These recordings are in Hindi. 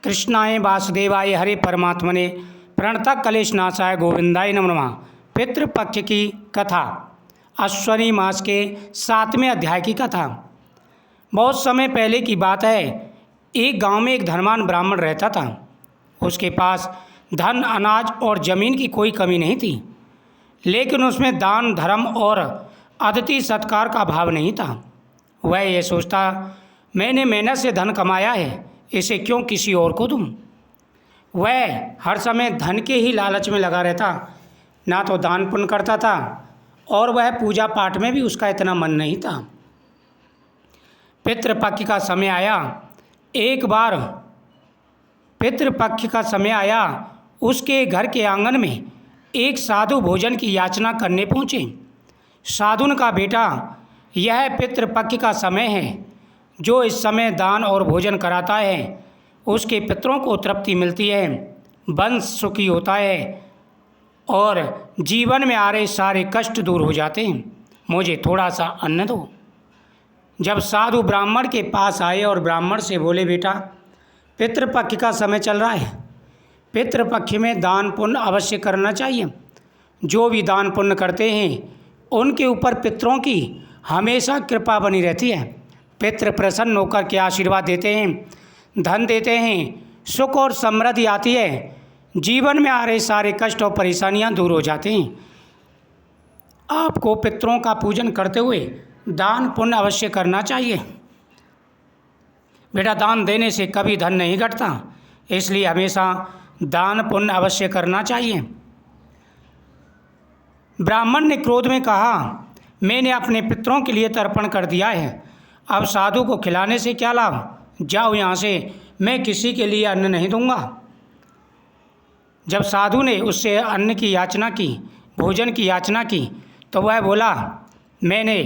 कृष्णाय वासुदेवाय हरे परमात्मने प्रणतः कलेशनाशाय गोविंदाय नमो नमः। पितृपक्ष की कथा, अश्वनी मास के 7वें अध्याय की कथा। बहुत समय पहले की बात है। एक गांव में एक धनवान ब्राह्मण रहता था। उसके पास धन, अनाज और ज़मीन की कोई कमी नहीं थी, लेकिन उसमें दान, धर्म और अतिथि सत्कार का भाव नहीं था। वह ये सोचता, मैंने मेहनत से धन कमाया है, इसे क्यों किसी और को दूं। वह हर समय धन के ही लालच में लगा रहता, ना तो दान पुण्य करता था और वह पूजा पाठ में भी उसका इतना मन नहीं था। पितृपक्ष का समय आया। एक बार पितृपक्ष का समय आया, उसके घर के आंगन में एक साधु भोजन की याचना करने पहुँचे। साधु ने कहा, बेटा, यह पितृपक्ष का समय है। जो इस समय दान और भोजन कराता है उसके पितरों को तृप्ति मिलती है, वंश सुखी होता है और जीवन में आ रहे सारे कष्ट दूर हो जाते हैं। मुझे थोड़ा सा अन्न दो। जब साधु ब्राह्मण के पास आए और ब्राह्मण से बोले, बेटा, पितृपक्ष का समय चल रहा है, पितृपक्ष में दान पुण्य अवश्य करना चाहिए। जो भी दान पुण्य करते हैं उनके ऊपर पितरों की हमेशा कृपा बनी रहती है। पितृ प्रसन्न होकर के आशीर्वाद देते हैं, धन देते हैं, सुख और समृद्धि आती है, जीवन में आ रहे सारे कष्ट और परेशानियां दूर हो जाते हैं। आपको पितरों का पूजन करते हुए दान पुण्य अवश्य करना चाहिए। बेटा, दान देने से कभी धन नहीं घटता, इसलिए हमेशा दान पुण्य अवश्य करना चाहिए। ब्राह्मण ने क्रोध में कहा, मैंने अपने पितरों के लिए तर्पण कर दिया है, अब साधु को खिलाने से क्या लाभ। जाओ यहाँ से, मैं किसी के लिए अन्न नहीं दूंगा। जब साधु ने उससे अन्न की याचना की, भोजन की याचना की, तो वह बोला, मैंने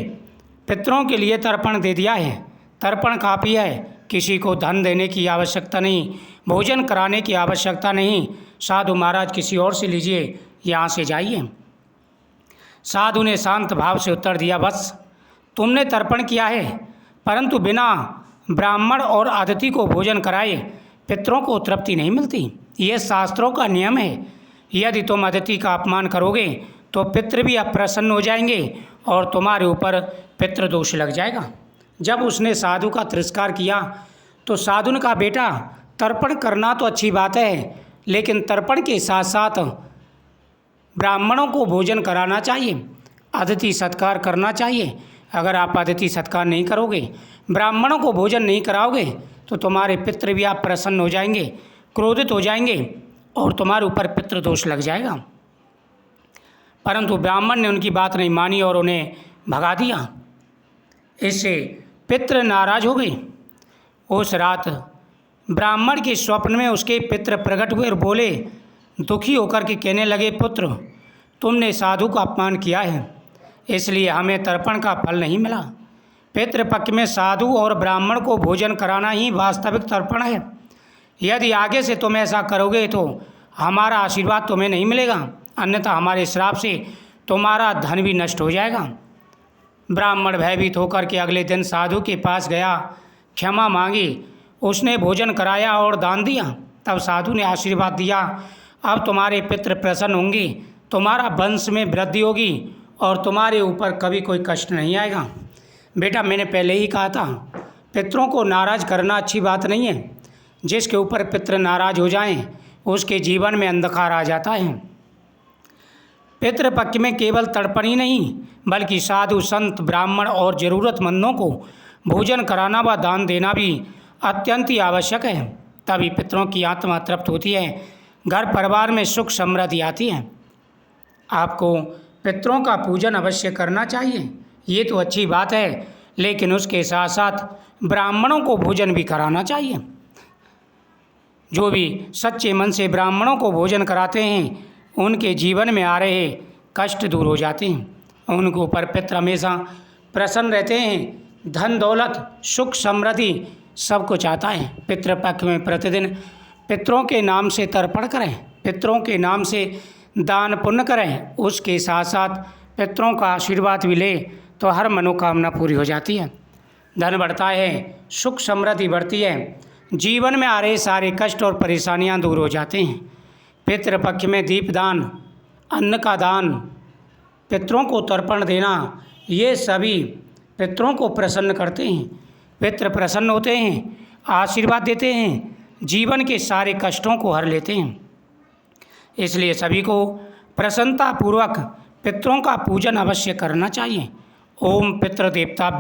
पितरों के लिए तर्पण दे दिया है, तर्पण काफ़ी है, किसी को धन देने की आवश्यकता नहीं, भोजन कराने की आवश्यकता नहीं। साधु महाराज, किसी और से लीजिए, यहाँ से जाइए। साधु ने शांत भाव से उत्तर दिया, बस तुमने तर्पण किया है, परंतु बिना ब्राह्मण और अतिथि को भोजन कराए पितरों को तृप्ति नहीं मिलती। यह शास्त्रों का नियम है। यदि तुम अतिथि का अपमान करोगे तो पितृ भी अप्रसन्न हो जाएंगे और तुम्हारे ऊपर पितृदोष लग जाएगा। जब उसने साधु का तिरस्कार किया तो साधु ने कहा, बेटा, तर्पण करना तो अच्छी बात है, लेकिन तर्पण के साथ साथ ब्राह्मणों को भोजन कराना चाहिए, अतिथि सत्कार करना चाहिए। अगर आप अतिथि सत्कार नहीं करोगे, ब्राह्मणों को भोजन नहीं कराओगे, तो तुम्हारे पितृ भी आप प्रसन्न हो जाएंगे, क्रोधित हो जाएंगे और तुम्हारे ऊपर पितृदोष लग जाएगा। परंतु ब्राह्मण ने उनकी बात नहीं मानी और उन्हें भगा दिया। इससे पितृ नाराज हो गए। उस रात ब्राह्मण के स्वप्न में उसके पितृ प्रकट हुए और बोले, दुखी होकर के कहने लगे, पुत्र, तुमने साधु का अपमान किया है, इसलिए हमें तर्पण का फल नहीं मिला। पितृपक्ष में साधु और ब्राह्मण को भोजन कराना ही वास्तविक तर्पण है। यदि आगे से तुम ऐसा करोगे तो हमारा आशीर्वाद तुम्हें नहीं मिलेगा, अन्यथा हमारे श्राप से तुम्हारा धन भी नष्ट हो जाएगा। ब्राह्मण भयभीत होकर के अगले दिन साधु के पास गया, क्षमा मांगी, उसने भोजन कराया और दान दिया। तब साधु ने आशीर्वाद दिया, अब तुम्हारे पितृ प्रसन्न होंगे, तुम्हारा वंश में वृद्धि होगी और तुम्हारे ऊपर कभी कोई कष्ट नहीं आएगा। बेटा, मैंने पहले ही कहा था, पितरों को नाराज़ करना अच्छी बात नहीं है। जिसके ऊपर पितृ नाराज हो जाएं, उसके जीवन में अंधकार आ जाता है। पितृपक्ष में केवल तर्पण ही नहीं, बल्कि साधु, संत, ब्राह्मण और ज़रूरतमंदों को भोजन कराना व दान देना भी अत्यंत ही आवश्यक है। तभी पितरों की आत्मा तृप्त होती है, घर परिवार में सुख समृद्धि आती है। आपको पितरों का पूजन अवश्य करना चाहिए, ये तो अच्छी बात है, लेकिन उसके साथ साथ ब्राह्मणों को भोजन भी कराना चाहिए। जो भी सच्चे मन से ब्राह्मणों को भोजन कराते हैं उनके जीवन में आ रहे कष्ट दूर हो जाते हैं। उनके ऊपर पितृ हमेशा प्रसन्न रहते हैं। धन, दौलत, सुख, समृद्धि सब कुछ आता है। पितृपक्ष में प्रतिदिन पितरों के नाम से तर्पण करें, पितरों के नाम से दान पुण्य करें, उसके साथ साथ पितरों का आशीर्वाद भी ले तो हर मनोकामना पूरी हो जाती है। धन बढ़ता है, सुख समृद्धि बढ़ती है, जीवन में आ रहे सारे कष्ट और परेशानियां दूर हो जाते हैं। पितृपक्ष में दीपदान, अन्न का दान, पितरों को तर्पण देना, ये सभी पितरों को प्रसन्न करते हैं। पितृ प्रसन्न होते हैं, आशीर्वाद देते हैं, जीवन के सारे कष्टों को हर लेते हैं। इसलिए सभी को प्रसन्नतापूर्वक पितरों का पूजन अवश्य करना चाहिए। ओम पितृदेवता